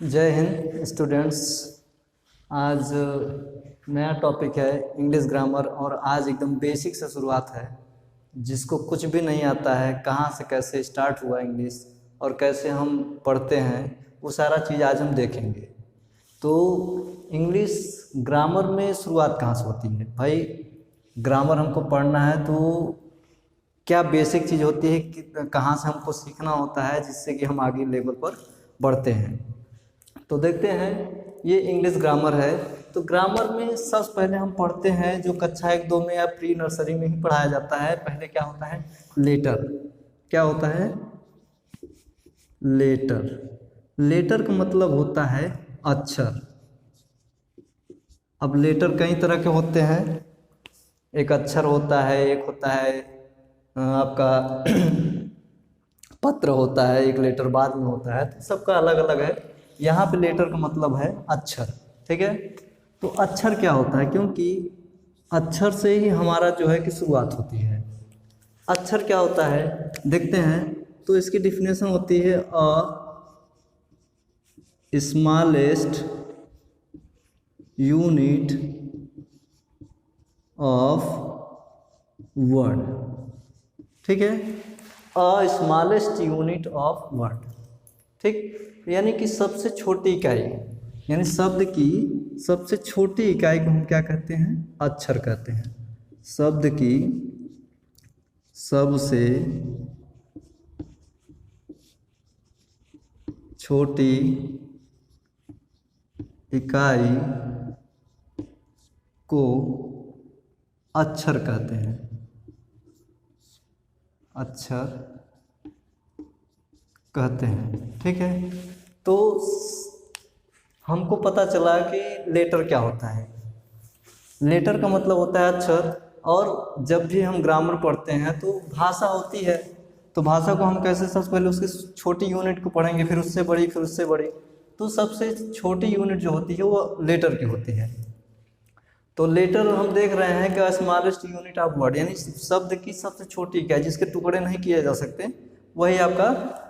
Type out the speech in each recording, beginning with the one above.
जय हिंद स्टूडेंट्स। आज नया टॉपिक है इंग्लिश ग्रामर और आज एकदम बेसिक से शुरुआत है। जिसको कुछ भी नहीं आता है, कहाँ से कैसे स्टार्ट हुआ इंग्लिश और कैसे हम पढ़ते हैं, वो सारा चीज़ आज हम देखेंगे। तो इंग्लिश ग्रामर में शुरुआत कहाँ से होती है भाई? ग्रामर हमको पढ़ना है तो क्या बेसिक चीज़ होती है कि कहाँ से हमको सीखना होता है जिससे कि हम आगे लेवल पर बढ़ते हैं। तो देखते हैं, ये इंग्लिश ग्रामर है। तो ग्रामर में सबसे पहले हम पढ़ते हैं जो कक्षा 1-2 में या प्री नर्सरी में ही पढ़ाया जाता है। पहले क्या होता है? लेटर। क्या होता है? लेटर। लेटर का मतलब होता है अक्षर। अब लेटर कई तरह के होते हैं। एक अक्षर होता है, एक होता है आपका पत्र होता है, एक लेटर बाद में होता है, तो सबका अलग अलग है। यहाँ पे लेटर का मतलब है अक्षर। ठीक है, तो अक्षर क्या होता है? क्योंकि अक्षर से ही हमारा जो है कि शुरुआत होती है। अक्षर क्या होता है देखते हैं। तो इसकी डिफिनेशन होती है स्मॉलेस्ट यूनिट ऑफ वर्ड। ठीक है, स्मॉलेस्ट यूनिट ऑफ वर्ड। ठीक, यानी कि सबसे छोटी इकाई, यानी शब्द की सबसे छोटी इकाई को हम क्या कहते हैं? अक्षर कहते हैं। शब्द की सबसे छोटी इकाई को अक्षर कहते हैं। अक्षर कहते हैं। ठीक है, तो हमको पता चला कि लेटर क्या होता है। लेटर का मतलब होता है अक्षर। और जब भी हम ग्रामर पढ़ते हैं तो भाषा होती है, तो भाषा को हम कैसे? सबसे पहले उसकी छोटी यूनिट को पढ़ेंगे, फिर उससे बड़ी, फिर उससे बड़ी। तो सबसे छोटी यूनिट जो होती है वो लेटर की होती है। तो लेटर हम देख रहे हैं कि स्मॉलेस्ट यूनिट ऑफ वर्ड, यानी शब्द की सबसे छोटी इकाई जिसके टुकड़े नहीं किए जा सकते, वही आपका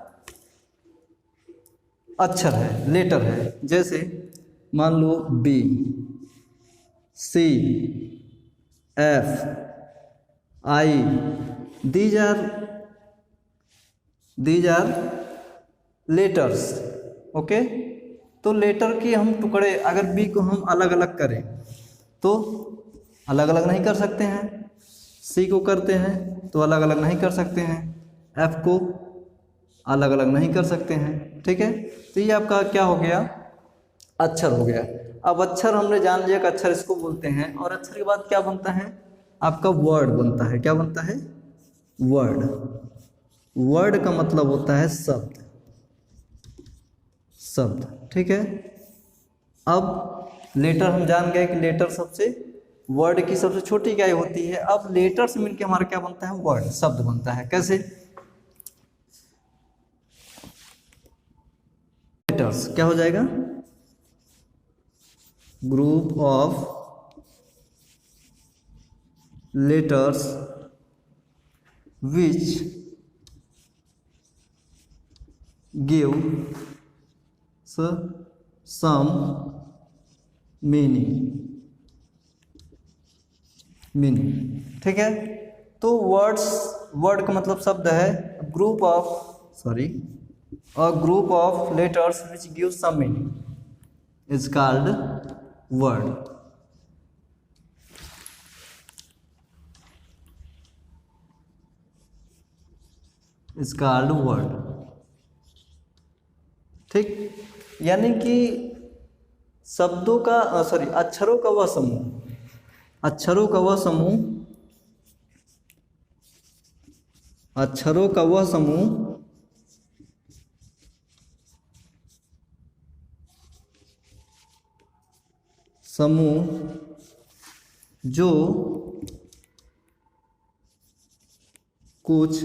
अक्षर है, लेटर है। जैसे मान लो B, C, F, I, these are letters. Okay, तो लेटर की हम टुकड़े, अगर बी को हम अलग अलग करें तो अलग अलग नहीं कर सकते हैं। सी को करते हैं तो अलग अलग नहीं कर सकते हैं। एफ को अलग अलग नहीं कर सकते हैं। ठीक है, तो ये आपका क्या हो गया? अक्षर हो गया। अब अक्षर हमने जान लिया कि अक्षर इसको बोलते हैं, और अक्षर के बाद क्या बनता है? आपका वर्ड बनता है। क्या बनता है? वर्ड। वर्ड का मतलब होता है शब्द। शब्द। ठीक है, अब लेटर हम जान गए कि लेटर सबसे वर्ड की सबसे छोटी इकाई होती है। अब लेटर से मिलकर हमारा क्या बनता है? वर्ड, शब्द बनता है। कैसे? लेटर्स क्या हो जाएगा? Group of letters which give some meaning. ठीक है, तो वर्ड का मतलब शब्द है। Group of letters which give some meaning is called word. Is called word. ठीक, यानी कि शब्दों का अक्षरों का वह समूह, अक्षरों का वह समूह जो कुछ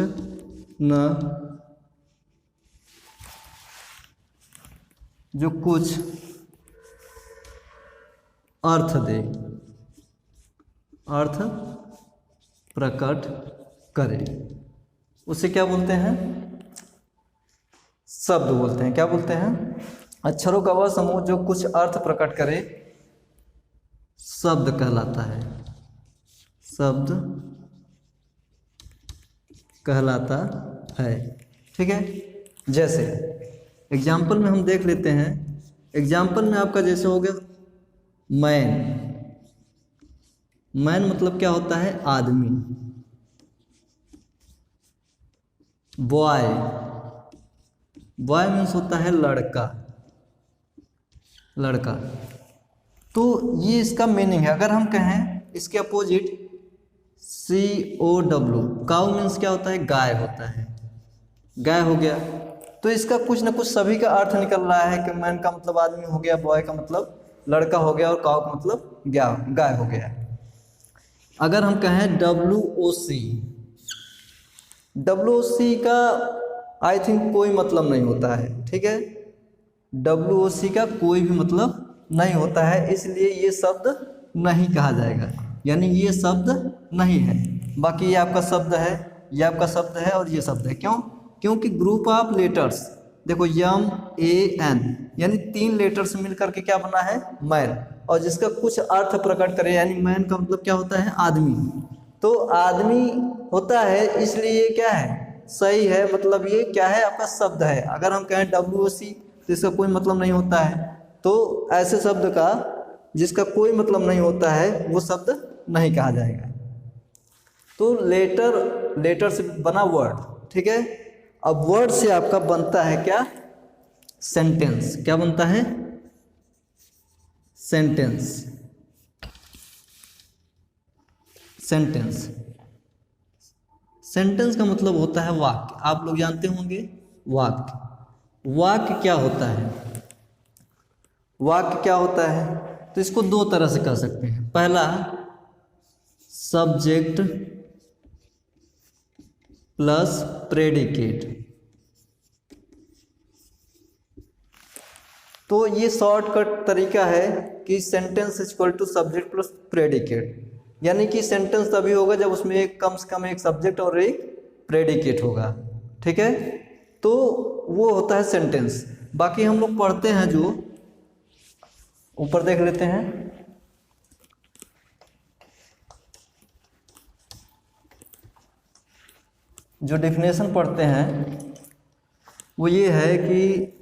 अर्थ दे, अर्थ प्रकट करे, उसे क्या बोलते हैं? शब्द बोलते हैं। क्या बोलते हैं? अक्षरों का वह समूह जो कुछ अर्थ प्रकट करे शब्द कहलाता है, शब्द कहलाता है। ठीक है, जैसे एग्जाम्पल में हम देख लेते हैं। एग्जाम्पल में आपका जैसे हो गया मैन। मैन मतलब क्या होता है? आदमी। बॉय, बॉय मीन्स होता है लड़का, लड़का। तो ये इसका मीनिंग है। अगर हम कहें इसके अपोजिट COW, काउ मीन्स क्या होता है? गाय होता है, गाय हो गया। तो इसका कुछ ना कुछ सभी का अर्थ निकल रहा है कि मैन का मतलब आदमी हो गया, बॉय का मतलब लड़का हो गया, और काउ का मतलब गाय हो गया। अगर हम कहें WOC का आई थिंक कोई मतलब नहीं होता है। ठीक है, WOC का कोई भी मतलब नहीं होता है, इसलिए ये शब्द नहीं कहा जाएगा, यानी ये शब्द नहीं है। बाकी ये आपका शब्द है, ये आपका शब्द है, और ये शब्द है। क्यों? क्योंकि ग्रुप ऑफ लेटर्स, देखो MAN, यानी 3 लेटर्स मिलकर के क्या बना है? मैन। और जिसका कुछ अर्थ प्रकट करे, यानी मैन का मतलब क्या होता है? आदमी। तो आदमी होता है, इसलिए ये क्या है? सही है, मतलब ये क्या है? आपका शब्द है। अगर हम कहें WOC तो इसका कोई मतलब नहीं होता है। तो ऐसे शब्द का जिसका कोई मतलब नहीं होता है वो शब्द नहीं कहा जाएगा। तो लेटर से बना वर्ड। ठीक है, अब वर्ड से आपका बनता है क्या? सेंटेंस। क्या बनता है? सेंटेंस। सेंटेंस, सेंटेंस का मतलब होता है वाक्य। आप लोग जानते होंगे वाक्य। वाक्य क्या होता है? वाक्य क्या होता है? तो इसको 2 तरह से कह सकते हैं। पहला, सब्जेक्ट प्लस प्रेडिकेट। तो ये शॉर्टकट तरीका है कि sentence equal to subject plus predicate, यानी कि सेंटेंस तभी होगा जब उसमें एक कम से कम एक सब्जेक्ट और एक प्रेडिकेट होगा। ठीक है, तो वो होता है सेंटेंस। बाकी हम लोग पढ़ते हैं, जो ऊपर देख लेते हैं। जो डेफिनेशन पढ़ते हैं वो ये है कि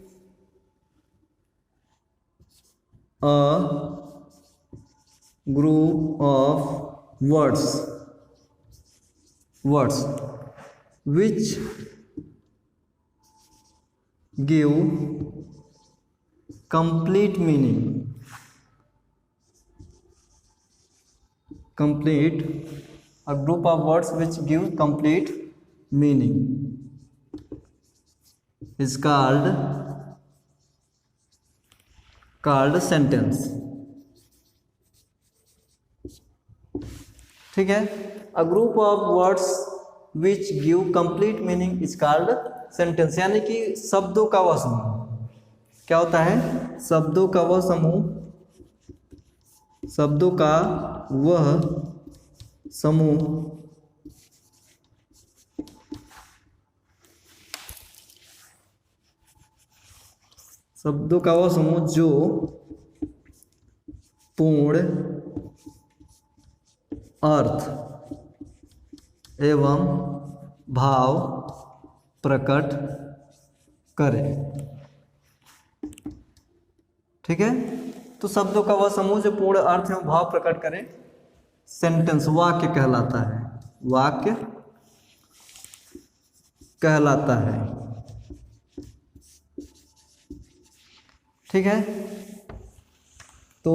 a group of words which give complete meaning, a group of words which give complete meaning is called sentence। ठीक है, a group of words which give complete meaning is called sentence, यानी कि शब्दों का वह समूह। क्या होता है? शब्दों का वह समूह, शब्दों का वह समूह शब्दों का वह समूह जो पूर्ण अर्थ एवं भाव प्रकट करे। ठीक है, तो शब्दों का वह समूह जो पूर्ण अर्थ एवं भाव प्रकट करे सेंटेंस, वाक्य कहलाता है। वाक्य कहलाता है। ठीक है, तो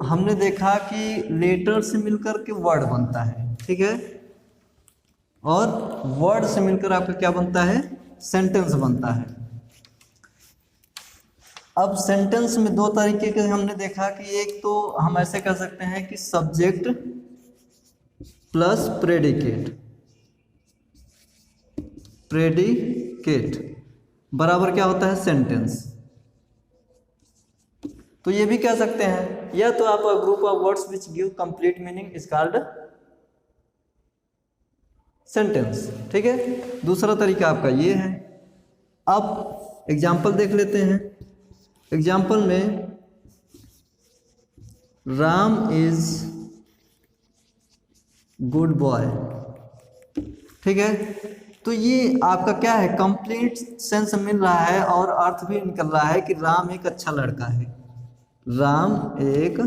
हमने देखा कि लेटर से मिलकर के वर्ड बनता है। ठीक है, और वर्ड से मिलकर आपका क्या बनता है? सेंटेंस बनता है। अब सेंटेंस में 2 तरीके के हमने देखा कि एक तो हम ऐसे कह सकते हैं कि सब्जेक्ट प्लस प्रेडिकेट बराबर क्या होता है? सेंटेंस। तो ये भी कह सकते हैं, या तो आप group of words which give complete meaning is called sentence. ठीक है, दूसरा तरीका आपका ये है। अब एग्जाम्पल देख लेते हैं। एग्जाम्पल में राम इज गुड बॉय, ठीक है। तो ये आपका क्या है, कंप्लीट सेंस मिल रहा है और अर्थ भी निकल रहा है कि राम एक अच्छा लड़का है, राम एक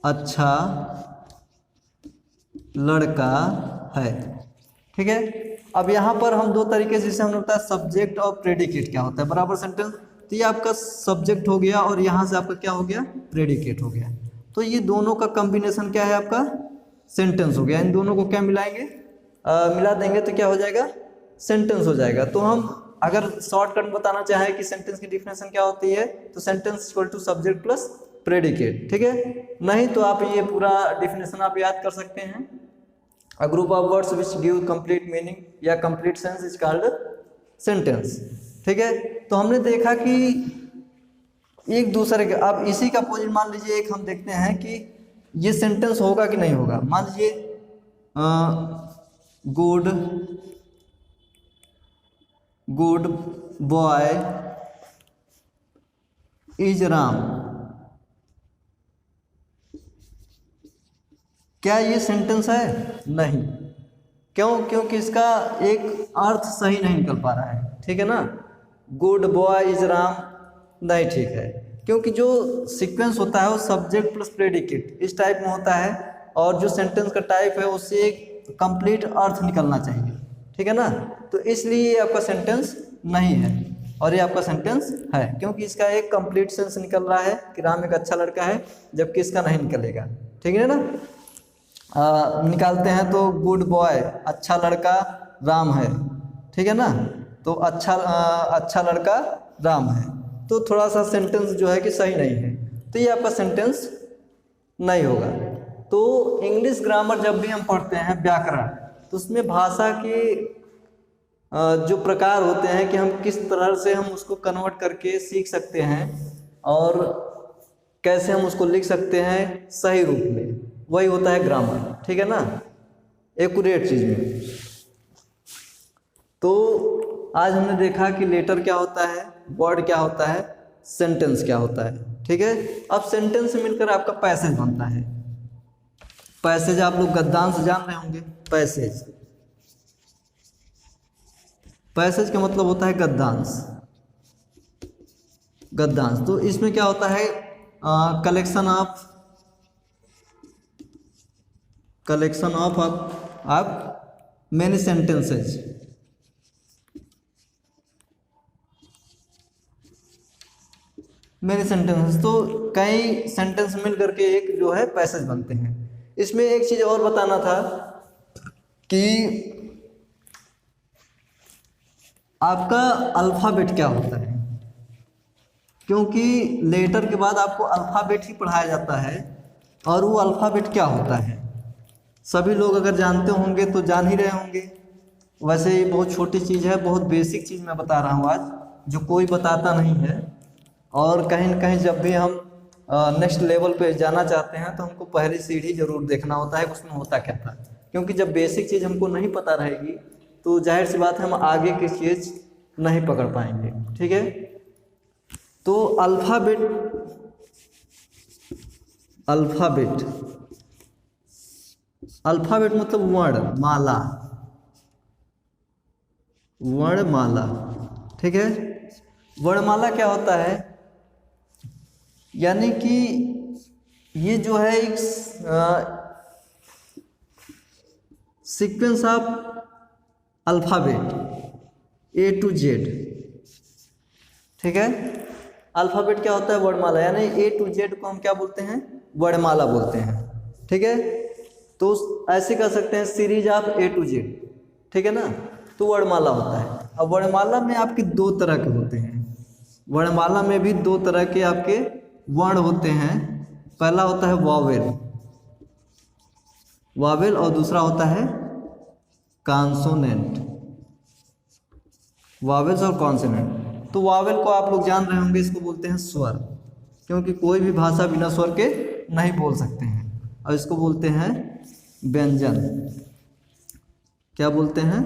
अच्छा लड़का है, ठीक है। अब यहाँ पर हम दो तरीके से, जैसे हमने बताया सब्जेक्ट और प्रेडिकेट क्या होता है, बराबर सेंटेंस। तो ये आपका सब्जेक्ट हो गया और यहाँ से आपका क्या हो गया, प्रेडिकेट हो गया। तो ये दोनों का कॉम्बिनेशन क्या है, आपका सेंटेंस हो गया। इन दोनों को क्या मिलाएंगे, मिला देंगे तो क्या हो जाएगा, सेंटेंस हो जाएगा। तो हम अगर शॉर्टकट बताना चाहें कि सेंटेंस की डिफिनेशन क्या होती है, तो sentence equal to subject plus predicate, ठीक है। नहीं तो आप ये पूरा डिफिनेशन आप याद कर सकते हैं। A group of words which give complete meaning या complete sense is called sentence, ठीक है। तो हमने देखा कि एक दूसरे के, अब इसी का पोजीशन मान लीजिए एक हम देखते हैं कि ये सेंटेंस होगा कि नहीं होगा। मान लीजिए गुड बॉय इज राम, क्या ये सेंटेंस है, नहीं। क्यों, क्योंकि इसका एक अर्थ सही नहीं निकल पा रहा है, ठीक है ना। गुड बॉय इज राम नहीं ठीक है, क्योंकि जो सीक्वेंस होता है वो सब्जेक्ट प्लस प्रेडिकेट इस टाइप में होता है, और जो सेंटेंस का टाइप है उससे एक कंप्लीट अर्थ निकलना चाहिए, ठीक है ना। तो इसलिए ये आपका सेंटेंस नहीं है और ये आपका सेंटेंस है, क्योंकि इसका एक कंप्लीट सेंस निकल रहा है कि राम एक अच्छा लड़का है, जबकि इसका नहीं निकलेगा, ठीक है ना। निकालते हैं तो गुड बॉय अच्छा लड़का राम है, ठीक है ना। तो अच्छा लड़का राम है, तो थोड़ा सा सेंटेंस जो है कि सही नहीं है, तो ये आपका सेंटेंस नहीं होगा। तो इंग्लिश ग्रामर जब भी हम पढ़ते हैं व्याकरण, तो उसमें भाषा के जो प्रकार होते हैं कि हम किस तरह से हम उसको कन्वर्ट करके सीख सकते हैं और कैसे हम उसको लिख सकते हैं सही रूप में, वही होता है ग्रामर, ठीक है ना, एक्यूरेट चीज में। तो आज हमने देखा कि लेटर क्या होता है, वर्ड क्या होता है, सेंटेंस क्या होता है, ठीक है। अब सेंटेंस से मिलकर आपका पैसेज बनता है। पैसेज आप लोग गद्यांश जान रहे होंगे, पैसेज, पैसेज का मतलब होता है गद्यांश, गद्यांश। तो इसमें क्या होता है, कलेक्शन ऑफ आप मेनी सेंटेंसेज, मेनी सेंटेंसेस, तो कई सेंटेंस मिल करके एक जो है पैसेज बनते हैं। इसमें एक चीज और बताना था कि आपका अल्फाबेट क्या होता है, क्योंकि लेटर के बाद आपको अल्फाबेट ही पढ़ाया जाता है, और वो अल्फाबेट क्या होता है सभी लोग अगर जानते होंगे तो जान ही रहे होंगे। वैसे ये बहुत छोटी चीज़ है, बहुत बेसिक चीज़ मैं बता रहा हूँ आज, जो कोई बताता नहीं है। और कहीं न कहीं जब भी हम नेक्स्ट लेवल पे जाना चाहते हैं तो हमको पहली सीढ़ी जरूर देखना होता है उसमें होता क्या था, क्योंकि जब बेसिक चीज़ हमको नहीं पता रहेगी तो जाहिर सी बात है हम आगे की चीज़ नहीं पकड़ पाएंगे, ठीक है। तो अल्फाबेट मतलब वर्णमाला, वर्णमाला, ठीक है। वर्णमाला क्या होता है, यानी कि ये जो है एक sequence of alphabet A to Z, ठीक है। अल्फाबेट क्या होता है, वर्णमाला, यानी A to Z को हम क्या बोलते हैं, वर्णमाला बोलते हैं, ठीक है। तो ऐसे कर सकते हैं series of A to Z, ठीक है ना, तो वर्णमाला होता है। अब वर्णमाला में आपके दो तरह के होते हैं, वर्णमाला में भी दो तरह के आपके वर्ण होते हैं। पहला होता है वावेल और दूसरा होता है कॉन्सोनेंट, वावेल्स और कॉन्सोनेंट। तो वावेल को आप लोग जान रहे होंगे, इसको बोलते हैं स्वर, क्योंकि कोई भी भाषा बिना स्वर के नहीं बोल सकते हैं, और इसको बोलते हैं व्यंजन। क्या बोलते हैं,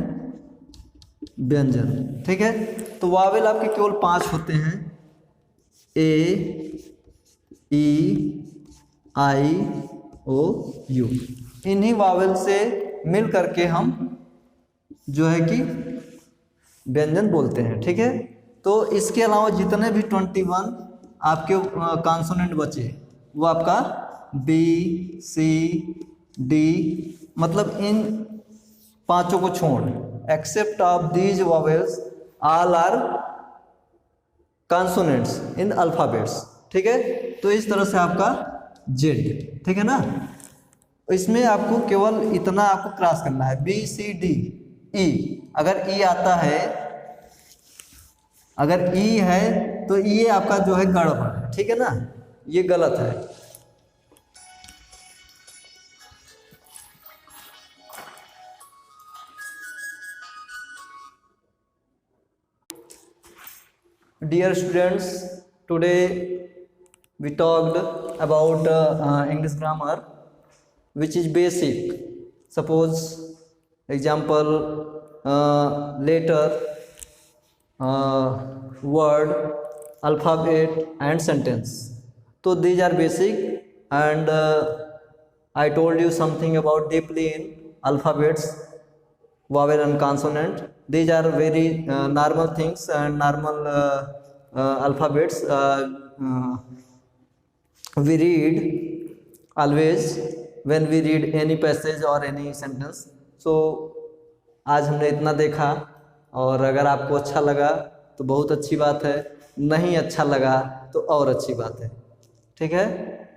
व्यंजन, ठीक है। तो वावेल आपके केवल 5 होते हैं, ए ई आई ओ यू। इन्हीं वावेल से मिल करके हम जो है कि व्यंजन बोलते हैं, ठीक है। तो इसके अलावा जितने भी 21 आपके कॉन्सोनेंट बचे वो आपका बी सी डी, मतलब इन पांचों को छोड़, except of these vowels all are consonants in alphabets, ठीक है। तो इस तरह से आपका जेड, ठीक है ना। इसमें आपको केवल इतना आपको क्रॉस करना है, बी सी डी ई। अगर ई आता है, अगर ई है तो ये आपका जो है गड़बड़ है, ठीक है ना, ये गलत है। Dear students, today we talked about English grammar, which is basic. Suppose example, letter, word, alphabet and sentence. So these are basic, and I told you something about deeply in alphabets, vowel and consonant. These are very normal things and normal alphabets we read always when we read any passage or any sentence. So आज हमने इतना देखा, और अगर आपको अच्छा लगा तो बहुत अच्छी बात है, नहीं अच्छा लगा तो और अच्छी बात है, ठीक है।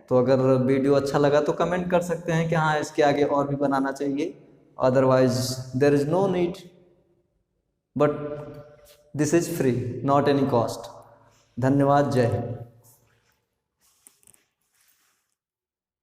तो अगर वीडियो अच्छा लगा तो कमेंट कर सकते हैं कि हाँ इसके आगे और भी बनाना चाहिए, otherwise there is no need, but this is free, not any cost. धन्यवाद, जय हिंद।